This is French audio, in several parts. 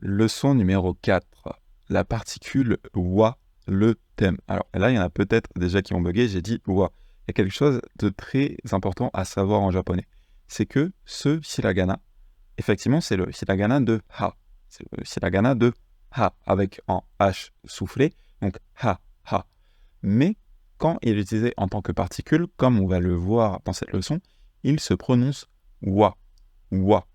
Leçon numéro 4. La particule wa, le thème. Alors là, il y en a peut-être déjà qui ont bugué, j'ai dit wa. Il y a quelque chose de très important à savoir en japonais. C'est que ce hiragana, effectivement, c'est le hiragana de ha. C'est le hiragana de ha, avec un H soufflé, donc ha, ha. Mais quand il est utilisé en tant que particule, comme on va le voir dans cette leçon, il se prononce wa, wa.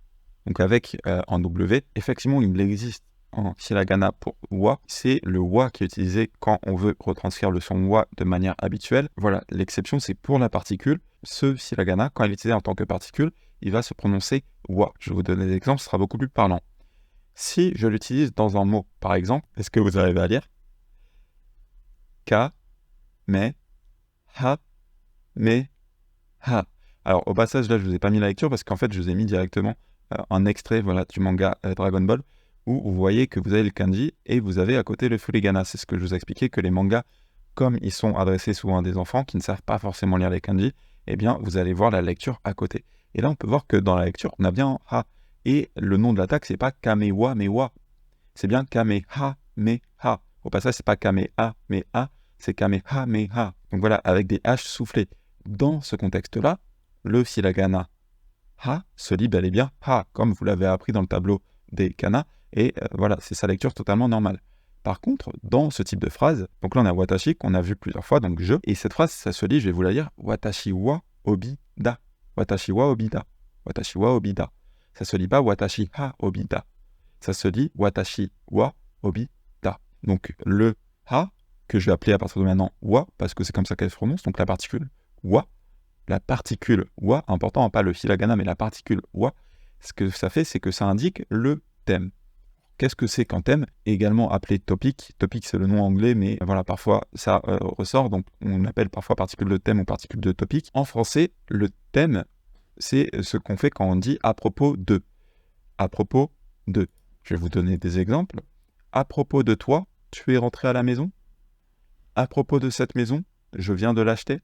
Donc avec un W, effectivement, il existe en hiragana pour wa. C'est le wa qui est utilisé quand on veut retranscrire le son wa de manière habituelle. Voilà, l'exception, c'est pour la particule. Ce hiragana, quand il est utilisé en tant que particule, il va se prononcer wa. Je vais vous donner des exemples, ce sera beaucoup plus parlant. Si je l'utilise dans un mot, par exemple, est-ce que vous arrivez à lire? Ka, me, ha, me, ha. Alors au passage, là, je vous ai pas mis la lecture parce qu'en fait, je vous ai mis directement un extrait du manga Dragon Ball où vous voyez que vous avez le kanji et vous avez à côté le furigana. C'est ce que je vous expliquais, que les mangas, comme ils sont adressés souvent à des enfants qui ne savent pas forcément lire les kanji, eh bien, vous allez voir la lecture à côté. Et là, on peut voir que dans la lecture, on a bien ha. Et le nom de l'attaque, c'est pas kamewa me wa. C'est bien kameha me ha. Au passage, c'est pas kameha me ha, c'est kameha me ha. Donc voilà, avec des H soufflés. Dans ce contexte-là, le hiragana ha se lit bel et bien ha, comme vous l'avez appris dans le tableau des kana, et voilà, c'est sa lecture totalement normale. Par contre, dans ce type de phrase, donc là on a watashi qu'on a vu plusieurs fois, donc je, et cette phrase, ça se lit, je vais vous la lire, watashi wa obida, watashi wa obida, watashi wa obida. Ça se lit pas watashi ha obida, ça se dit watashi wa obida. Donc le ha, que je vais appeler à partir de maintenant wa, parce que c'est comme ça qu'elle se prononce, donc la particule wa. La particule wa, important, pas le hiragana, mais la particule wa, ce que ça fait, c'est que ça indique le thème. Qu'est-ce que c'est qu'un thème? Également appelé topic. Topic, c'est le nom anglais, mais voilà, parfois ça ressort, donc on appelle parfois particule de thème ou particule de topic. En français, le thème, c'est ce qu'on fait quand on dit à propos de. À propos de. Je vais vous donner des exemples. À propos de toi, tu es rentré à la maison. À propos de cette maison, je viens de l'acheter.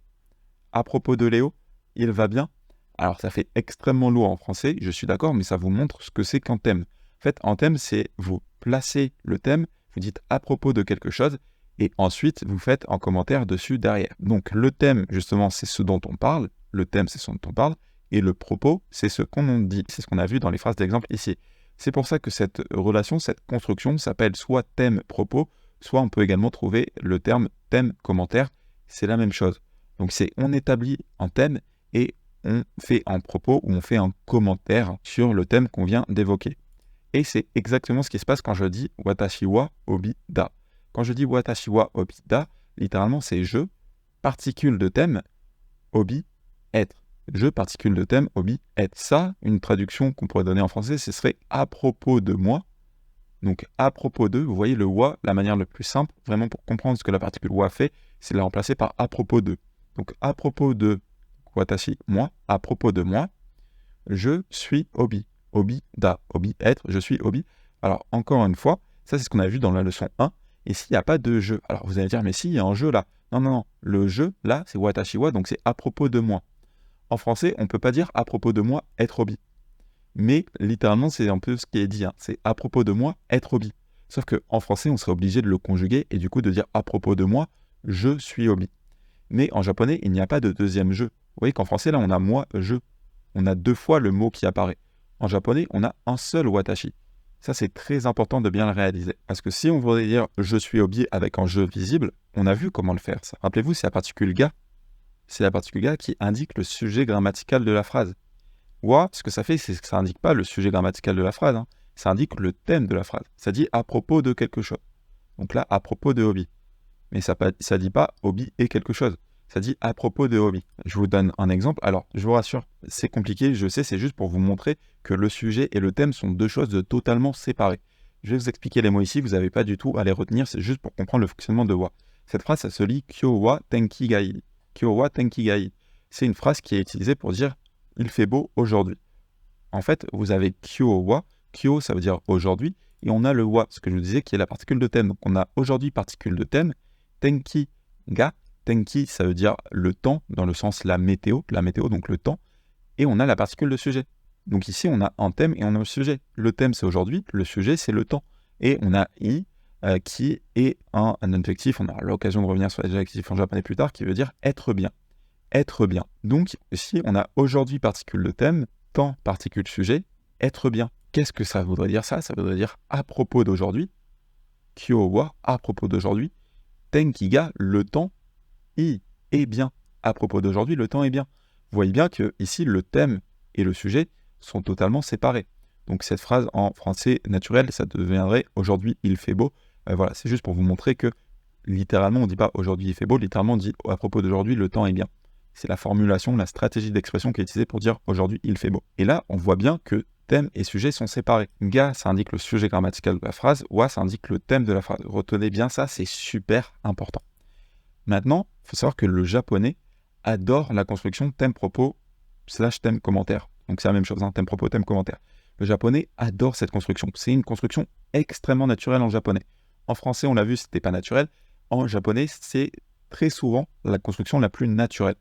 À propos de Léo, il va bien. Alors ça fait extrêmement lourd en français, je suis d'accord, mais ça vous montre ce que c'est qu'un thème. En fait, un thème, c'est vous placez le thème, vous dites à propos de quelque chose, et ensuite vous faites un commentaire dessus derrière. Donc le thème, justement, c'est ce dont on parle, le thème, c'est ce dont on parle, et le propos, c'est ce qu'on dit. C'est ce qu'on a vu dans les phrases d'exemple ici. C'est pour ça que cette relation, cette construction s'appelle soit thème-propos, soit on peut également trouver le terme thème-commentaire, c'est la même chose. Donc c'est on établit un thème et on fait un propos ou on fait un commentaire sur le thème qu'on vient d'évoquer. Et c'est exactement ce qui se passe quand je dis watashi wa obida. Quand je dis watashi wa obida, littéralement c'est je, particule de thème, obi, être. Je, particule de thème, obi, être. Ça, une traduction qu'on pourrait donner en français, ce serait à propos de moi. Donc à propos de, vous voyez le wa, la manière la plus simple, vraiment pour comprendre ce que la particule wa fait, c'est de la remplacer par à propos de. Donc, à propos de watashi, moi, à propos de moi, je suis obi. Obi, da, obi, être, je suis obi. Alors, encore une fois, ça, c'est ce qu'on a vu dans la leçon 1. Et s'il n'y a pas de je, alors vous allez dire, mais si, il y a un je là. Non, non, non. Le je, là, c'est watashi wa, donc c'est à propos de moi. En français, on ne peut pas dire à propos de moi, être obi. Mais, littéralement, c'est un peu ce qui est dit. C'est à propos de moi, être obi. Sauf qu'en français, on serait obligé de le conjuguer et du coup de dire à propos de moi, je suis obi. Mais en japonais, il n'y a pas de deuxième je. Vous voyez qu'en français, là, on a moi, je. On a deux fois le mot qui apparaît. En japonais, on a un seul watashi. Ça, c'est très important de bien le réaliser. Parce que si on voudrait dire je suis obi avec un je visible, on a vu comment le faire, ça. Rappelez-vous, c'est la particule ga. C'est la particule ga qui indique le sujet grammatical de la phrase. Wa, ce que ça fait, c'est que ça n'indique pas le sujet grammatical de la phrase. Ça indique le thème de la phrase. Ça dit à propos de quelque chose. Donc là, à propos de obi. Mais ça ne dit pas obi est quelque chose. Ça dit à propos de obi. Je vous donne un exemple. Alors, je vous rassure, c'est compliqué, je sais, c'est juste pour vous montrer que le sujet et le thème sont deux choses totalement séparées. Je vais vous expliquer les mots ici, vous n'avez pas du tout à les retenir, c'est juste pour comprendre le fonctionnement de wa. Cette phrase, ça se lit kyo wa tenki ga ii. Kyo wa tenki ga ii. C'est une phrase qui est utilisée pour dire il fait beau aujourd'hui. En fait, vous avez kyo wa. Kyo, ça veut dire aujourd'hui. Et on a le wa, ce que je vous disais, qui est la particule de thème. Donc on a aujourd'hui particule de thème. Tenki ga, tenki ça veut dire le temps, dans le sens la météo donc le temps, et on a la particule de sujet. Donc ici on a un thème et on a un sujet. Le thème c'est aujourd'hui, le sujet c'est le temps. Et on a i qui est un adjectif, on aura l'occasion de revenir sur les adjectifs en japonais plus tard, qui veut dire être bien. Être bien. Donc, ici, on a aujourd'hui particule de thème, temps particule sujet, être bien. Qu'est-ce que ça voudrait dire ça? Ça voudrait dire à propos d'aujourd'hui, kyo wa, à propos d'aujourd'hui, tenkiga, le temps, i, est bien. À propos d'aujourd'hui, le temps est bien. Vous voyez bien que ici, le thème et le sujet sont totalement séparés. Donc, cette phrase en français naturel, ça deviendrait aujourd'hui il fait beau. Voilà, c'est juste pour vous montrer que littéralement, on ne dit pas aujourd'hui il fait beau, littéralement, on dit à propos d'aujourd'hui, le temps est bien. C'est la formulation, la stratégie d'expression qui est utilisée pour dire aujourd'hui il fait beau. Et là, on voit bien que thème et sujet sont séparés. Ga, ça indique le sujet grammatical de la phrase, wa, ça indique le thème de la phrase. Retenez bien ça, c'est super important. Maintenant, il faut savoir que le japonais adore la construction thème-propos / thème-commentaire. Donc c'est la même chose, hein, thème-propos, thème-commentaire. Le japonais adore cette construction. C'est une construction extrêmement naturelle en japonais. En français, on l'a vu, c'était pas naturel. En japonais, c'est très souvent la construction la plus naturelle.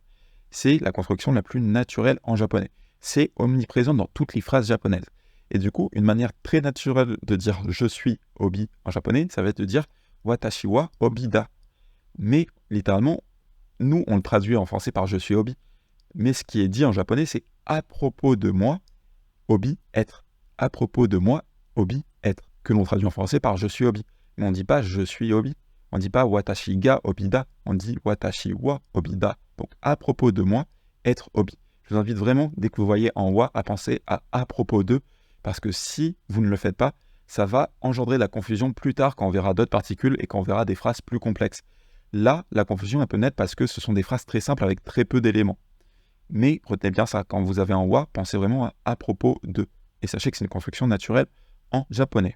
C'est la construction la plus naturelle en japonais. C'est omniprésent dans toutes les phrases japonaises. Et du coup, une manière très naturelle de dire « je suis obi » en japonais, ça va être de dire « watashi wa obi da ». Mais littéralement, nous, on le traduit en français par « je suis obi ». Mais ce qui est dit en japonais, c'est « à propos de moi, obi, être ». À propos de moi, obi, être. Que l'on traduit en français par « je suis obi ». Mais on ne dit pas « je suis obi ». On ne dit pas watashi ga obida, on dit watashi wa obida. Donc à propos de moi, être obi. Je vous invite vraiment, dès que vous voyez en wa, à penser à propos de, parce que si vous ne le faites pas, ça va engendrer la confusion plus tard quand on verra d'autres particules et quand on verra des phrases plus complexes. Là, la confusion elle peut naître parce que ce sont des phrases très simples avec très peu d'éléments. Mais retenez bien ça, quand vous avez un wa, pensez vraiment à propos de. Et sachez que c'est une construction naturelle en japonais.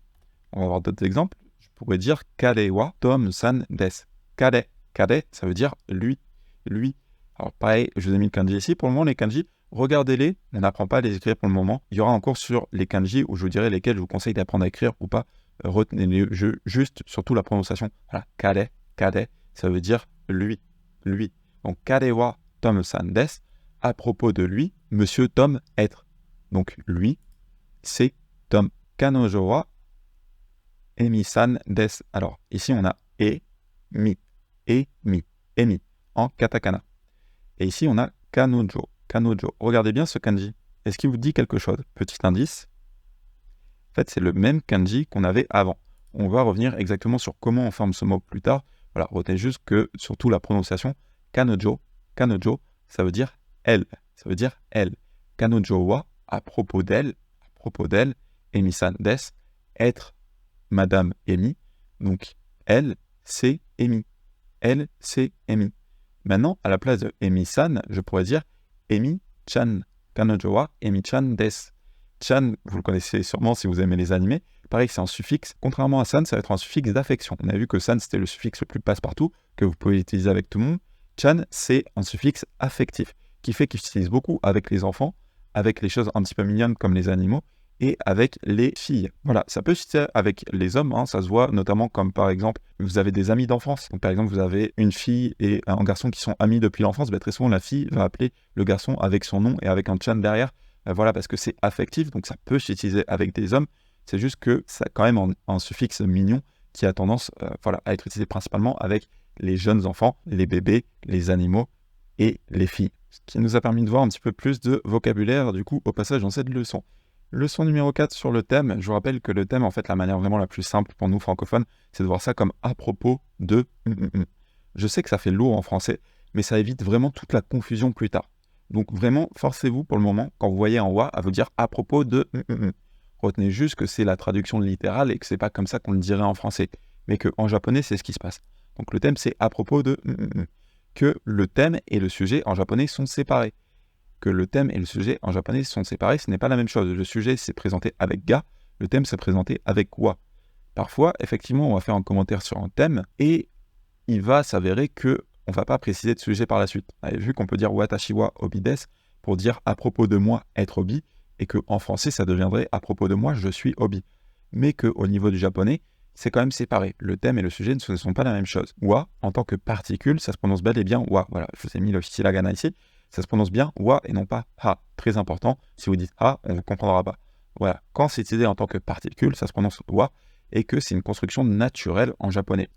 On va voir d'autres exemples. Je pourrais dire kare wa tom-san desu. Kare, kare, ça veut dire lui, lui. Alors pareil, je vous ai mis le kanji ici. Pour le moment, les kanji, regardez-les. On n'apprend pas à les écrire pour le moment. Il y aura un cours sur les kanji où je vous dirai lesquels je vous conseille d'apprendre à écrire ou pas. Retenez-les juste, surtout la prononciation. Voilà, kare, kare, ça veut dire lui, lui. Donc kare wa tom-san desu. À propos de lui, monsieur Tom être. Donc lui, c'est Tom. Kanojo wa Emi-san desu. Alors, ici, on a mi, en katakana. Et ici, on a kanojo, kanojo. Regardez bien ce kanji. Est-ce qu'il vous dit quelque chose? Petit indice. En fait, c'est le même kanji qu'on avait avant. On va revenir exactement sur comment on forme ce mot plus tard. Voilà, retenez juste que, surtout la prononciation, kanojo, kanojo, ça veut dire elle. Ça veut dire elle. Kanojo wa, à propos d'elle, Emi-san desu, être Madame Emi, donc elle, c'est Emi. Elle, c'est Emi. Maintenant, à la place de Emi-san, je pourrais dire Emi-chan. Kanojo wa Emi-chan desu. Chan, vous le connaissez sûrement si vous aimez les animés. Pareil, c'est un suffixe. Contrairement à san, ça va être un suffixe d'affection. On a vu que san, c'était le suffixe le plus passe-partout, que vous pouvez utiliser avec tout le monde. Chan, c'est un suffixe affectif, qui fait qu'il s'utilise beaucoup avec les enfants, avec les choses un petit peu mignonnes comme les animaux, et avec les filles. Voilà, ça peut s'utiliser avec les hommes, hein, ça se voit notamment comme par exemple, vous avez des amis d'enfance. Donc par exemple, vous avez une fille et un garçon qui sont amis depuis l'enfance, très souvent la fille va appeler le garçon avec son nom et avec un chan derrière. Voilà, parce que c'est affectif, donc ça peut s'utiliser avec des hommes. C'est juste que ça a quand même un suffixe mignon qui a tendance à être utilisé principalement avec les jeunes enfants, les bébés, les animaux et les filles. Ce qui nous a permis de voir un petit peu plus de vocabulaire du coup au passage dans cette leçon. Leçon numéro 4 sur le thème. Je vous rappelle que le thème, en fait, la manière vraiment la plus simple pour nous francophones, c'est de voir ça comme à propos de... Je sais que ça fait lourd en français, mais ça évite vraiment toute la confusion plus tard. Donc vraiment, forcez-vous pour le moment, quand vous voyez en wa, à vous dire à propos de... Retenez juste que c'est la traduction littérale et que c'est pas comme ça qu'on le dirait en français, mais qu'en japonais, c'est ce qui se passe. Donc le thème, c'est à propos de... Que le thème et le sujet en japonais sont séparés. Que le thème et le sujet en japonais sont séparés, ce n'est pas la même chose. Le sujet s'est présenté avec ga, le thème s'est présenté avec wa. Parfois, effectivement, on va faire un commentaire sur un thème et il va s'avérer que on ne va pas préciser de sujet par la suite. Vous avez vu qu'on peut dire watashi wa obi desu pour dire à propos de moi être obi et qu'en français ça deviendrait à propos de moi je suis obi. Mais qu'au niveau du japonais, c'est quand même séparé. Le thème et le sujet ne sont pas la même chose. Wa, en tant que particule, ça se prononce bel et bien wa. Voilà, je vous ai mis le hiragana ici. Ça se prononce bien wa et non pas ha. Très important, si vous dites ha, on ne comprendra pas. Voilà, quand c'est utilisé en tant que particule, ça se prononce wa. et que c'est une construction naturelle en japonais.